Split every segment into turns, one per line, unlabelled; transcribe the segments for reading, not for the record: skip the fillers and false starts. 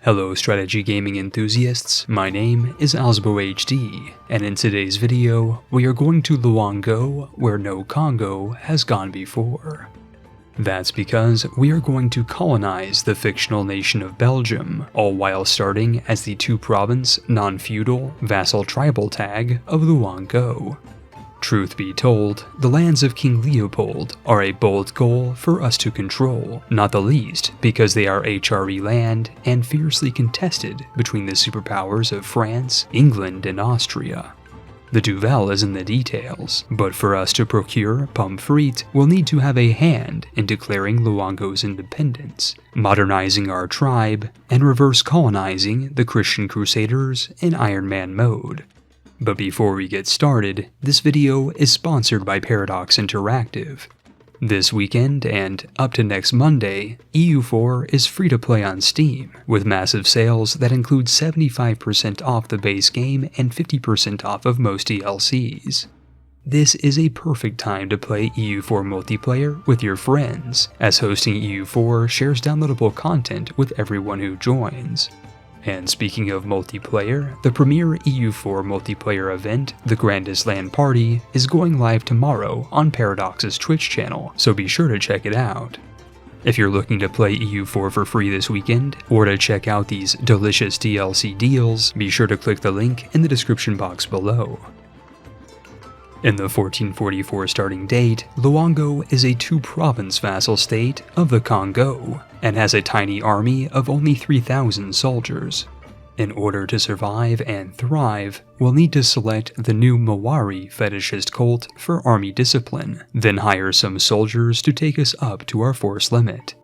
Hello strategy gaming enthusiasts, my name is AlzaboHD, and in today's video, we are going to Loango where no Congo has gone before. That's because we are going to colonize the fictional nation of Belgium, all while starting as the two-province, non-feudal, vassal tribal tag of Loango. Truth be told, the lands of King Leopold are a bold goal for us to control, not the least because they are HRE land and fiercely contested between the superpowers of France, England, and Austria. The duvel is in the details, but for us to procure pommes we'll need to have a hand in declaring Loango's independence, modernizing our tribe, and reverse colonizing the Christian Crusaders in Iron Man mode. But before we get started, this video is sponsored by Paradox Interactive. This weekend and up to next Monday, EU4 is free to play on Steam, with massive sales that include 75% off the base game and 50% off of most DLCs. This is a perfect time to play EU4 multiplayer with your friends, as hosting EU4 shares downloadable content with everyone who joins. And speaking of multiplayer, the premier EU4 multiplayer event, the Grandest LAN Party, is going live tomorrow on Paradox's Twitch channel, so be sure to check it out. If you're looking to play EU4 for free this weekend, or to check out these delicious DLC deals, be sure to click the link in the description box below. In the 1444 starting date, Loango is a two-province vassal state of the Congo, and has a tiny army of only 3,000 soldiers. In order to survive and thrive, we'll need to select the new Mawari fetishist cult for army discipline, then hire some soldiers to take us up to our force limit.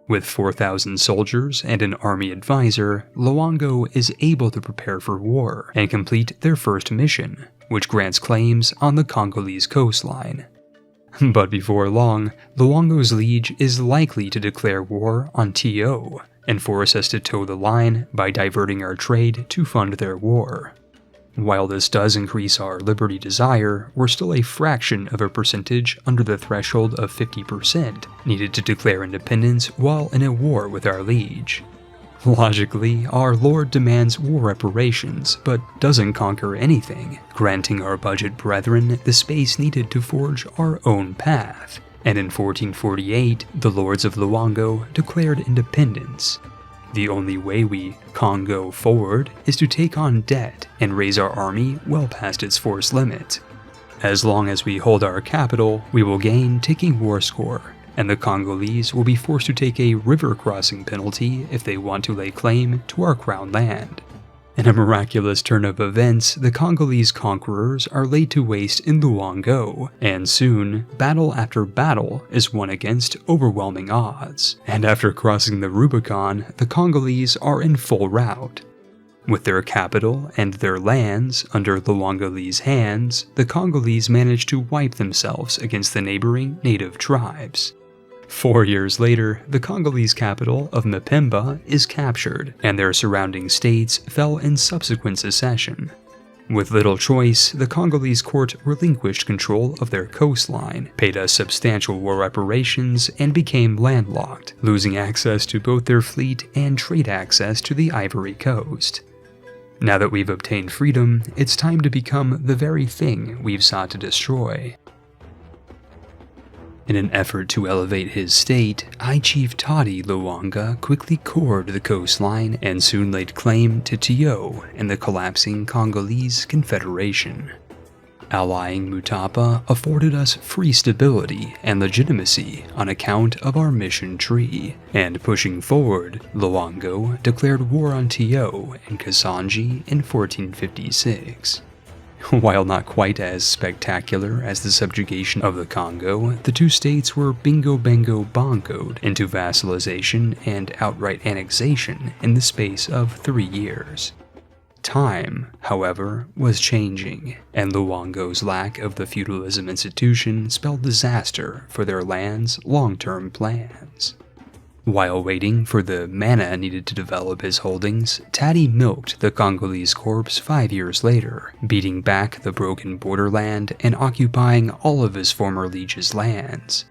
With 4,000 soldiers and an army advisor, Loango is able to prepare for war and complete their first mission, which grants claims on the Congolese coastline. But before long, Loango's liege is likely to declare war on TO and force us to toe the line by diverting our trade to fund their war. While this does increase our liberty desire, we're still a fraction of a percentage under the threshold of 50% needed to declare independence while in a war with our liege. Logically, our lord demands war reparations, but doesn't conquer anything, granting our budget brethren the space needed to forge our own path. And in 1448, the lords of Loango declared independence. The only way we Congo forward is to take on debt and raise our army well past its force limit. As long as we hold our capital, we will gain ticking war score, and the Congolese will be forced to take a river crossing penalty if they want to lay claim to our crown land. In a miraculous turn of events, the Congolese conquerors are laid to waste in Loango, and soon, battle after battle is won against overwhelming odds. And after crossing the Rubicon, the Congolese are in full rout. With their capital and their lands under Loangolese hands, the Congolese manage to wipe themselves against the neighboring native tribes. 4 years later, the Congolese capital of Mpemba is captured, and their surrounding states fell in subsequent secession. With little choice, the Congolese court relinquished control of their coastline, paid us substantial war reparations, and became landlocked, losing access to both their fleet and trade access to the Ivory Coast. Now that we've obtained freedom, it's time to become the very thing we've sought to destroy. In an effort to elevate his state, High Chief Toddy Loanga quickly cored the coastline and soon laid claim to Tio and the collapsing Congolese Confederation. Allying Mutapa afforded us free stability and legitimacy on account of our mission tree, and pushing forward, Loango declared war on Tio and Kasanji in 1456. While not quite as spectacular as the subjugation of the Congo, the two states were bingo-bango-bongoed into vassalization and outright annexation in the space of 3 years. Time, however, was changing, and Loango's lack of the feudalism institution spelled disaster for their land's long-term plans. While waiting for the mana needed to develop his holdings, Taddy milked the Congolese corpse 5 years later, beating back the broken borderland and occupying all of his former liege's lands.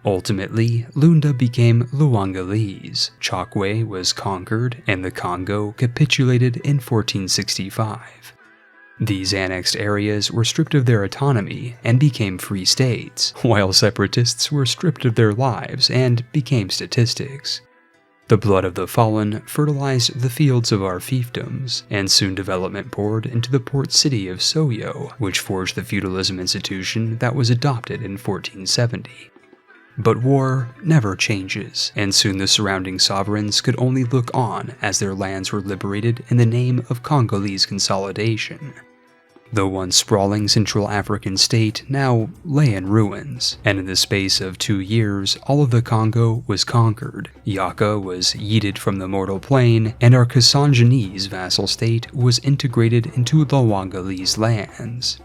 Ultimately, Lunda became Luangolese, Chokwe was conquered, and the Congo capitulated in 1465. These annexed areas were stripped of their autonomy and became free states, while separatists were stripped of their lives and became statistics. The blood of the fallen fertilized the fields of our fiefdoms, and soon development poured into the port city of Soyo, which forged the feudalism institution that was adopted in 1470. But war never changes, and soon the surrounding sovereigns could only look on as their lands were liberated in the name of Congolese consolidation. The once sprawling Central African state now lay in ruins, and in the space of 2 years, all of the Congo was conquered, Yaka was yeeted from the mortal plane, and our Kassanjanese vassal state was integrated into Luangolese lands.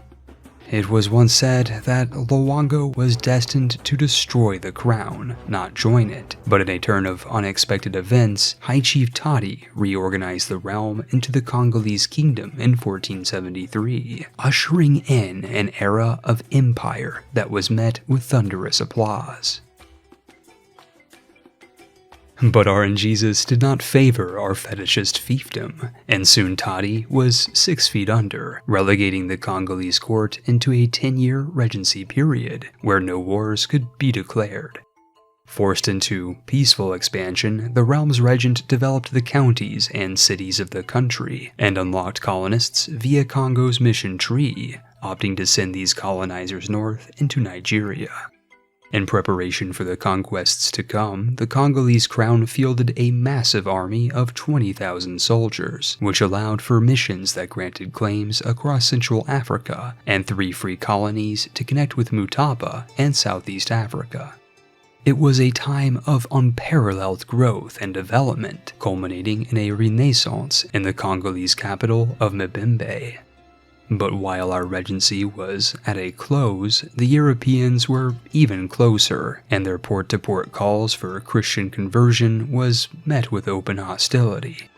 It was once said that Loango was destined to destroy the crown, not join it, but in a turn of unexpected events, High Chief Tati reorganized the realm into the Congolese kingdom in 1473, ushering in an era of empire that was met with thunderous applause. But RNGesus did not favor our fetishist fiefdom, and soon Tati was 6 feet under, relegating the Congolese court into a 10-year regency period, where no wars could be declared. Forced into peaceful expansion, the realm's regent developed the counties and cities of the country, and unlocked colonists via Congo's mission tree, opting to send these colonizers north into Nigeria. In preparation for the conquests to come, the Congolese crown fielded a massive army of 20,000 soldiers, which allowed for missions that granted claims across Central Africa and 3 free colonies to connect with Mutapa and Southeast Africa. It was a time of unparalleled growth and development, culminating in a renaissance in the Congolese capital of Mbembe. But while our regency was at a close, the Europeans were even closer, and their port-to-port calls for Christian conversion was met with open hostility.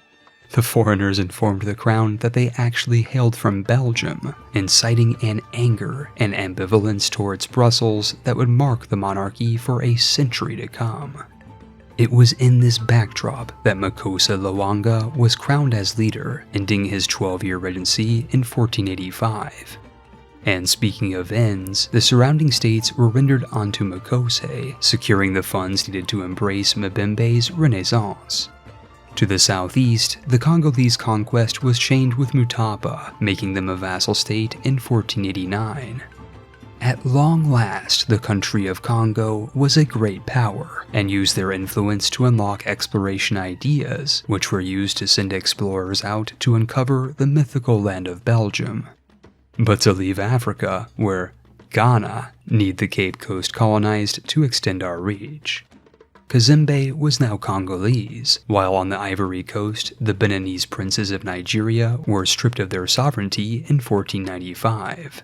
The foreigners informed the crown that they actually hailed from Belgium, inciting an anger and ambivalence towards Brussels that would mark the monarchy for a century to come. It was in this backdrop that Makossa Loanga was crowned as leader, ending his 12-year regency in 1485. And speaking of ends, the surrounding states were rendered onto Makossa, securing the funds needed to embrace Mbembe's renaissance. To the southeast, the Congolese conquest was chained with Mutapa, making them a vassal state in 1489. At long last, the country of Congo was a great power, and used their influence to unlock exploration ideas, which were used to send explorers out to uncover the mythical land of Belgium. But to leave Africa, where Ghana need the Cape Coast colonized to extend our reach. Kazembe was now Congolese, while on the Ivory Coast, the Beninese princes of Nigeria were stripped of their sovereignty in 1495.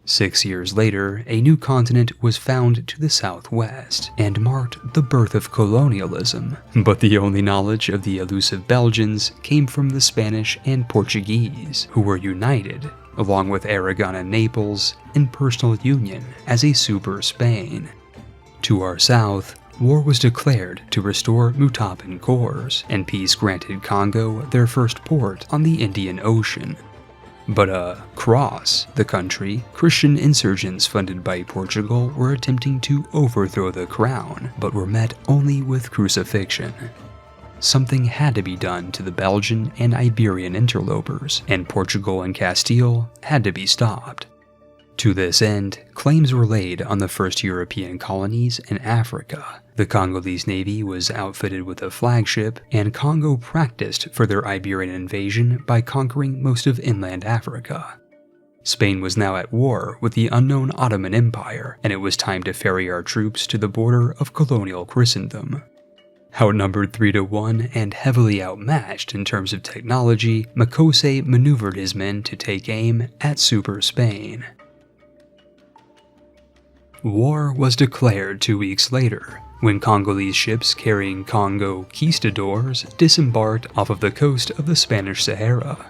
6 years later, a new continent was found to the southwest, and marked the birth of colonialism, but the only knowledge of the elusive Belgians came from the Spanish and Portuguese, who were united, along with Aragon and Naples, in personal union as a super Spain. To our south, war was declared to restore Mutapan cores, and peace granted Congo their first port on the Indian Ocean. But across the country, Christian insurgents funded by Portugal were attempting to overthrow the crown, but were met only with crucifixion. Something had to be done to the Belgian and Iberian interlopers, and Portugal and Castile had to be stopped. To this end, claims were laid on the first European colonies in Africa. The Congolese navy was outfitted with a flagship, and Congo practiced for their Iberian invasion by conquering most of inland Africa. Spain was now at war with the unknown Ottoman Empire, and it was time to ferry our troops to the border of colonial Christendom. Outnumbered 3-1 and heavily outmatched in terms of technology, Makossa maneuvered his men to take aim at Super Spain. War was declared 2 weeks later, when Congolese ships carrying Congo conquistadors disembarked off of the coast of the Spanish Sahara.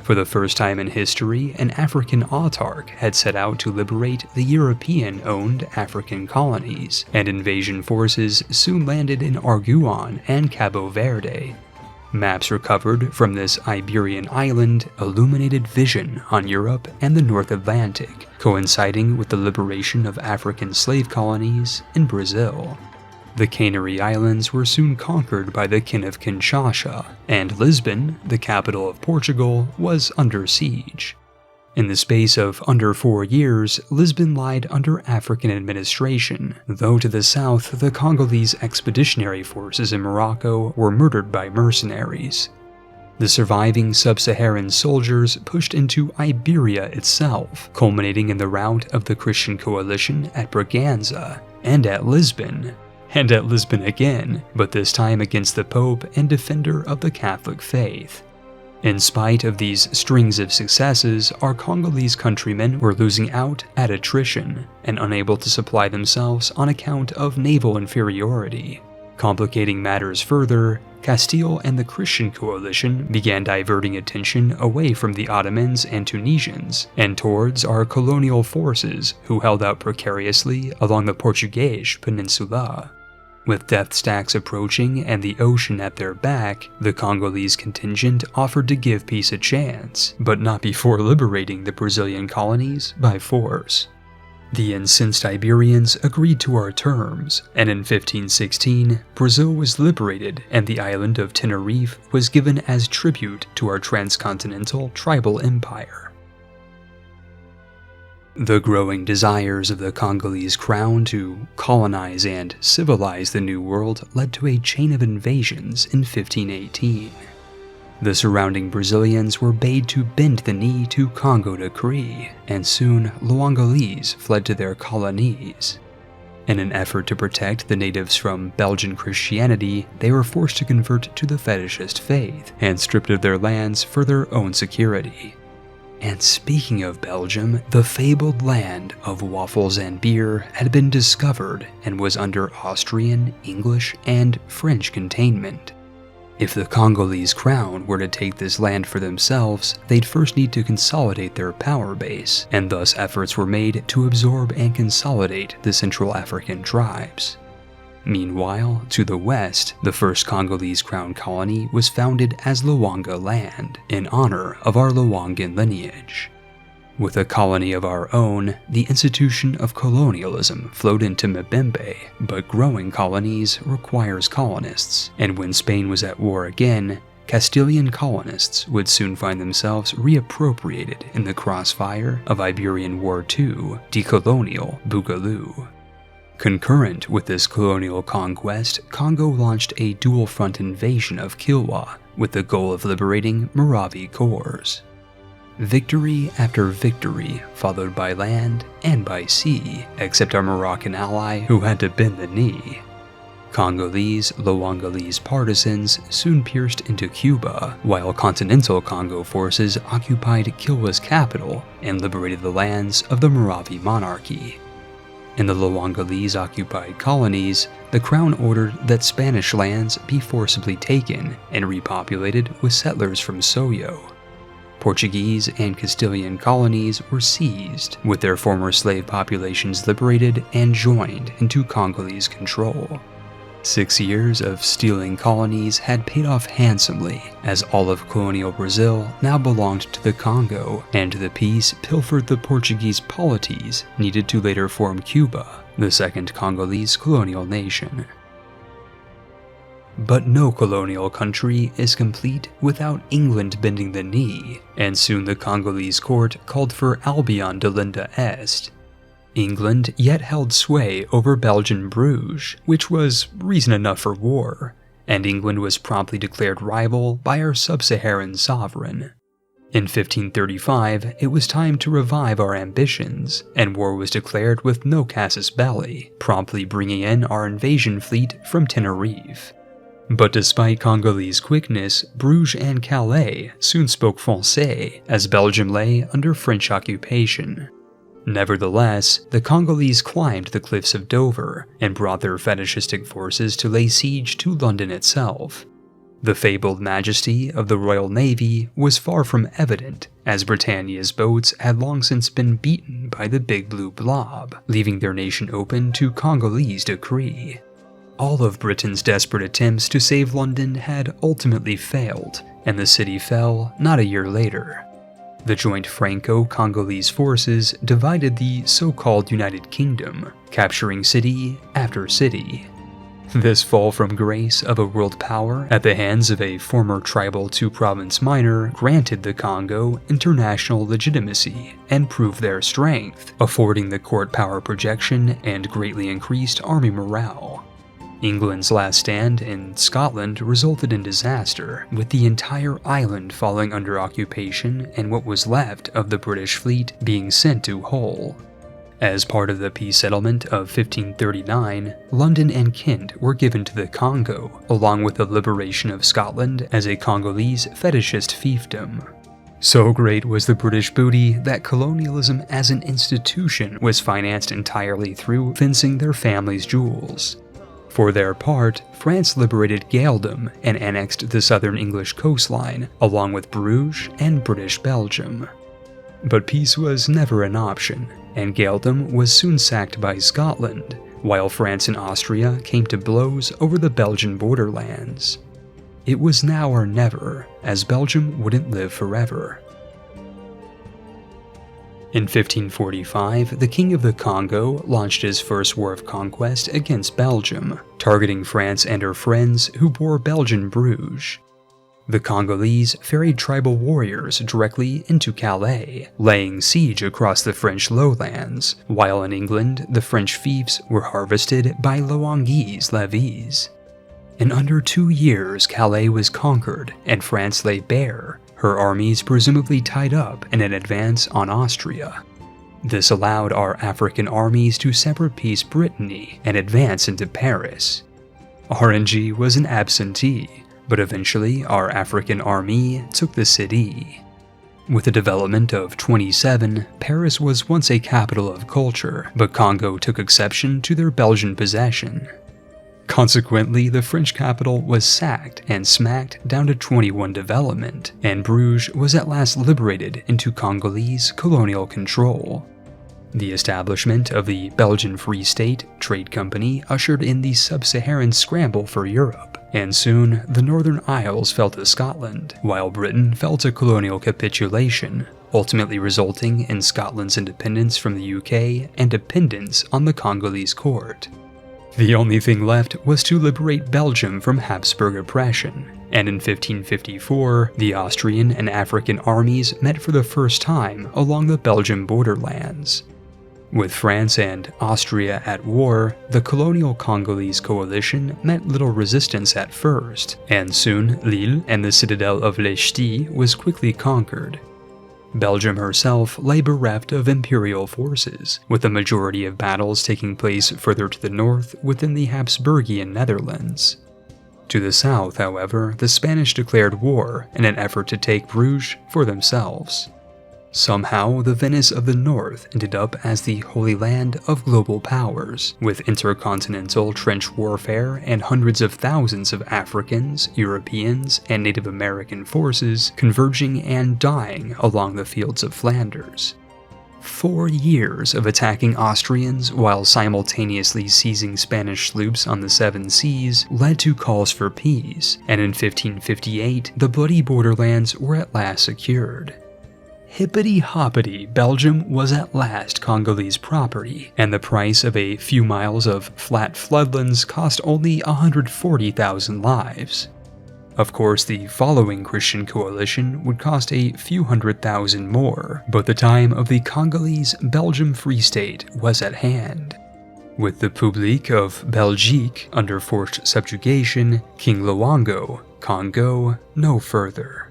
For the first time in history, an African autarch had set out to liberate the European-owned African colonies, and invasion forces soon landed in Arguan and Cabo Verde. Maps recovered from this Iberian island illuminated vision on Europe and the North Atlantic, coinciding with the liberation of African slave colonies in Brazil. The Canary Islands were soon conquered by the kin of Kinshasa, and Lisbon, the capital of Portugal, was under siege. In the space of under 4 years, Lisbon lied under African administration, though to the south the Congolese expeditionary forces in Morocco were murdered by mercenaries. The surviving sub-Saharan soldiers pushed into Iberia itself, culminating in the rout of the Christian coalition at Braganza, and at Lisbon again, but this time against the Pope and defender of the Catholic faith. In spite of these strings of successes, our Congolese countrymen were losing out at attrition and unable to supply themselves on account of naval inferiority. Complicating matters further, Castile and the Christian coalition began diverting attention away from the Ottomans and Tunisians and towards our colonial forces who held out precariously along the Portuguese peninsula. With death stacks approaching and the ocean at their back, the Congolese contingent offered to give peace a chance, but not before liberating the Brazilian colonies by force. The incensed Iberians agreed to our terms, and in 1516, Brazil was liberated and the island of Tenerife was given as tribute to our transcontinental tribal empire. The growing desires of the Congolese crown to colonize and civilize the New World led to a chain of invasions in 1518. The surrounding Brazilians were bade to bend the knee to Congo decree, and soon Loangolese fled to their colonies. In an effort to protect the natives from Belgian Christianity, they were forced to convert to the fetishist faith and stripped of their lands for their own security. And speaking of Belgium, the fabled land of waffles and beer had been discovered and was under Austrian, English, and French containment. If the Congolese crown were to take this land for themselves, they'd first need to consolidate their power base, and thus efforts were made to absorb and consolidate the Central African tribes. Meanwhile, to the west, the first Congolese crown colony was founded as Loango land, in honor of our Loangan lineage. With a colony of our own, the institution of colonialism flowed into Mbembe, but growing colonies requires colonists, and when Spain was at war again, Castilian colonists would soon find themselves reappropriated in the crossfire of Iberian War II decolonial Boogaloo. Concurrent with this colonial conquest, Congo launched a dual-front invasion of Kilwa with the goal of liberating Moravi cores. Victory after victory, followed by land and by sea, except our Moroccan ally who had to bend the knee. Congolese, Loangolese partisans soon pierced into Cuba, while continental Congo forces occupied Kilwa's capital and liberated the lands of the Moravi monarchy. In the Loangolese-occupied colonies, the crown ordered that Spanish lands be forcibly taken and repopulated with settlers from Soyo. Portuguese and Castilian colonies were seized, with their former slave populations liberated and joined into Congolese control. 6 years of stealing colonies had paid off handsomely, as all of colonial Brazil now belonged to the Congo, and the peace pilfered the Portuguese polities needed to later form Cuba, the second Congolese colonial nation. But no colonial country is complete without England bending the knee, and soon the Congolese court called for Albion de Linda Est. England yet held sway over Belgian Bruges, which was reason enough for war, and England was promptly declared rival by our sub-Saharan sovereign. In 1535, it was time to revive our ambitions, and war was declared with no casus belli, promptly bringing in our invasion fleet from Tenerife. But despite Congolese quickness, Bruges and Calais soon spoke Francais, as Belgium lay under French occupation. Nevertheless, the Congolese climbed the cliffs of Dover and brought their fetishistic forces to lay siege to London itself. The fabled majesty of the Royal Navy was far from evident, as Britannia's boats had long since been beaten by the Big Blue Blob, leaving their nation open to Congolese decree. All of Britain's desperate attempts to save London had ultimately failed, and the city fell not a year later. The joint Franco-Congolese forces divided the so-called United Kingdom, capturing city after city. This fall from grace of a world power at the hands of a former tribal two-province minor granted the Congo international legitimacy and proved their strength, affording the court power projection and greatly increased army morale. England's last stand in Scotland resulted in disaster, with the entire island falling under occupation and what was left of the British fleet being sent to Hull. As part of the peace settlement of 1539, London and Kent were given to the Congo, along with the liberation of Scotland as a Congolese fetishist fiefdom. So great was the British booty that colonialism as an institution was financed entirely through fencing their families' jewels. For their part, France liberated Gaeldom and annexed the southern English coastline, along with Bruges and British Belgium. But peace was never an option, and Gaeldom was soon sacked by Scotland, while France and Austria came to blows over the Belgian borderlands. It was now or never, as Belgium wouldn't live forever. In 1545, the King of the Congo launched his first war of conquest against Belgium, targeting France and her friends who bore Belgian Bruges. The Congolese ferried tribal warriors directly into Calais, laying siege across the French lowlands, while in England the French fiefs were harvested by Loango's levies. In under 2 years, Calais was conquered, and France lay bare, her armies presumably tied up in an advance on Austria. This allowed our African armies to separate peace Brittany and advance into Paris. RNG was an absentee, but eventually our African army took the city. With the development of 27, Paris was once a capital of culture, but Congo took exception to their Belgian possession. Consequently, the French capital was sacked and smacked down to 21 development, and Bruges was at last liberated into Congolese colonial control. The establishment of the Belgian Free State Trade Company ushered in the sub-Saharan scramble for Europe, and soon the Northern Isles fell to Scotland, while Britain fell to colonial capitulation, ultimately resulting in Scotland's independence from the UK and dependence on the Congolese court. The only thing left was to liberate Belgium from Habsburg oppression, and in 1554, the Austrian and African armies met for the first time along the Belgian borderlands. With France and Austria at war, the colonial Congolese coalition met little resistance at first, and soon Lille and the citadel of Les Ch'tis was quickly conquered. Belgium herself lay bereft of imperial forces, with the majority of battles taking place further to the north within the Habsburgian Netherlands. To the south, however, the Spanish declared war in an effort to take Bruges for themselves. Somehow, the Venice of the North ended up as the Holy Land of global powers, with intercontinental trench warfare and hundreds of thousands of Africans, Europeans, and Native American forces converging and dying along the fields of Flanders. 4 years of attacking Austrians while simultaneously seizing Spanish sloops on the Seven Seas led to calls for peace, and in 1558, the bloody borderlands were at last secured. HippoHobbily, Belgium was at last Congolese property, and the price of a few miles of flat floodlands cost only 140,000 lives. Of course, the following Christian coalition would cost a few 100,000 more, but the time of the Congolese Belgium Free State was at hand. With the Publique of Belgique under forced subjugation, King Loango, Congo, no further.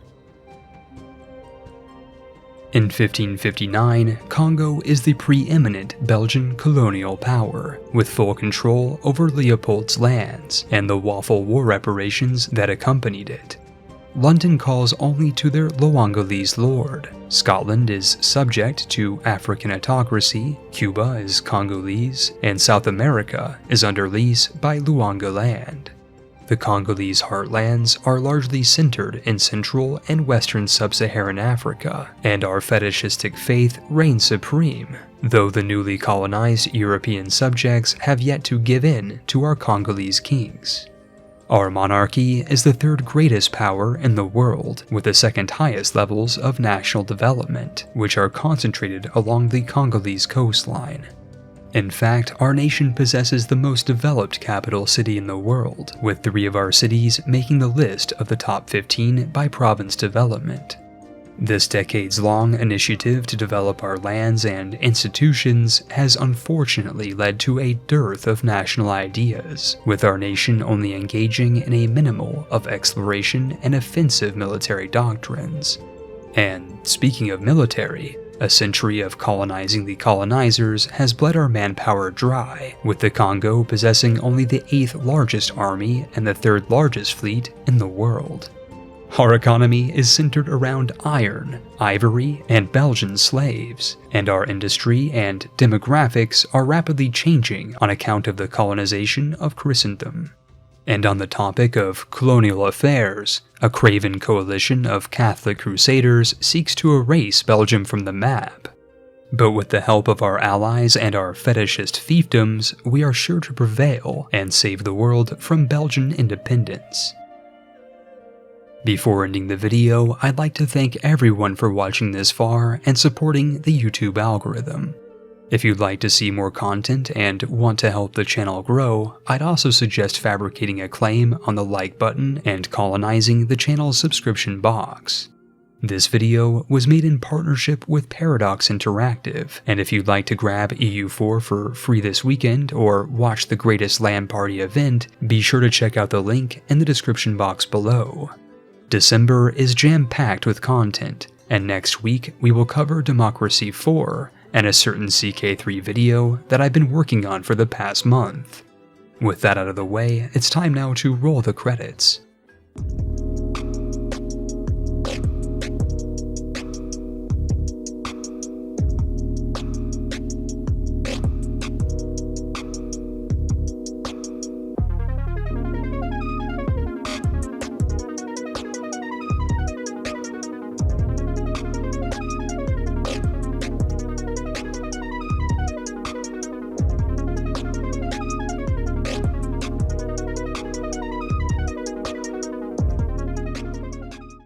In 1559, Congo is the preeminent Belgian colonial power, with full control over Leopold's lands and the waffle war reparations that accompanied it. London calls only to their Loangolese lord, Scotland is subject to African autocracy, Cuba is Congolese, and South America is under lease by Luangoland. The Congolese heartlands are largely centered in Central and Western Sub-Saharan Africa, and our fetishistic faith reigns supreme, though the newly colonized European subjects have yet to give in to our Congolese kings. Our monarchy is the third greatest power in the world, with the second highest levels of national development, which are concentrated along the Congolese coastline. In fact, our nation possesses the most developed capital city in the world, with 3 of our cities making the list of the top 15 by province development. This decades-long initiative to develop our lands and institutions has unfortunately led to a dearth of national ideas, with our nation only engaging in a minimal of exploration and offensive military doctrines. And speaking of military, a century of colonizing the colonizers has bled our manpower dry, with the Congo possessing only the 8th largest army and the 3rd largest fleet in the world. Our economy is centered around iron, ivory, and Belgian slaves, and our industry and demographics are rapidly changing on account of the colonization of Christendom. And on the topic of colonial affairs, a craven coalition of Catholic crusaders seeks to erase Belgium from the map. But with the help of our allies and our fetishist fiefdoms, we are sure to prevail and save the world from Belgian independence. Before ending the video, I'd like to thank everyone for watching this far and supporting the YouTube algorithm. If you'd like to see more content and want to help the channel grow, I'd also suggest fabricating a claim on the like button and colonizing the channel's subscription box. This video was made in partnership with Paradox Interactive, and if you'd like to grab EU4 for free this weekend or watch the greatest LAN party event, be sure to check out the link in the description box below. December is jam-packed with content, and next week we will cover Democracy 4 and a certain CK3 video that I've been working on for the past month. With that out of the way, it's time now to roll the credits.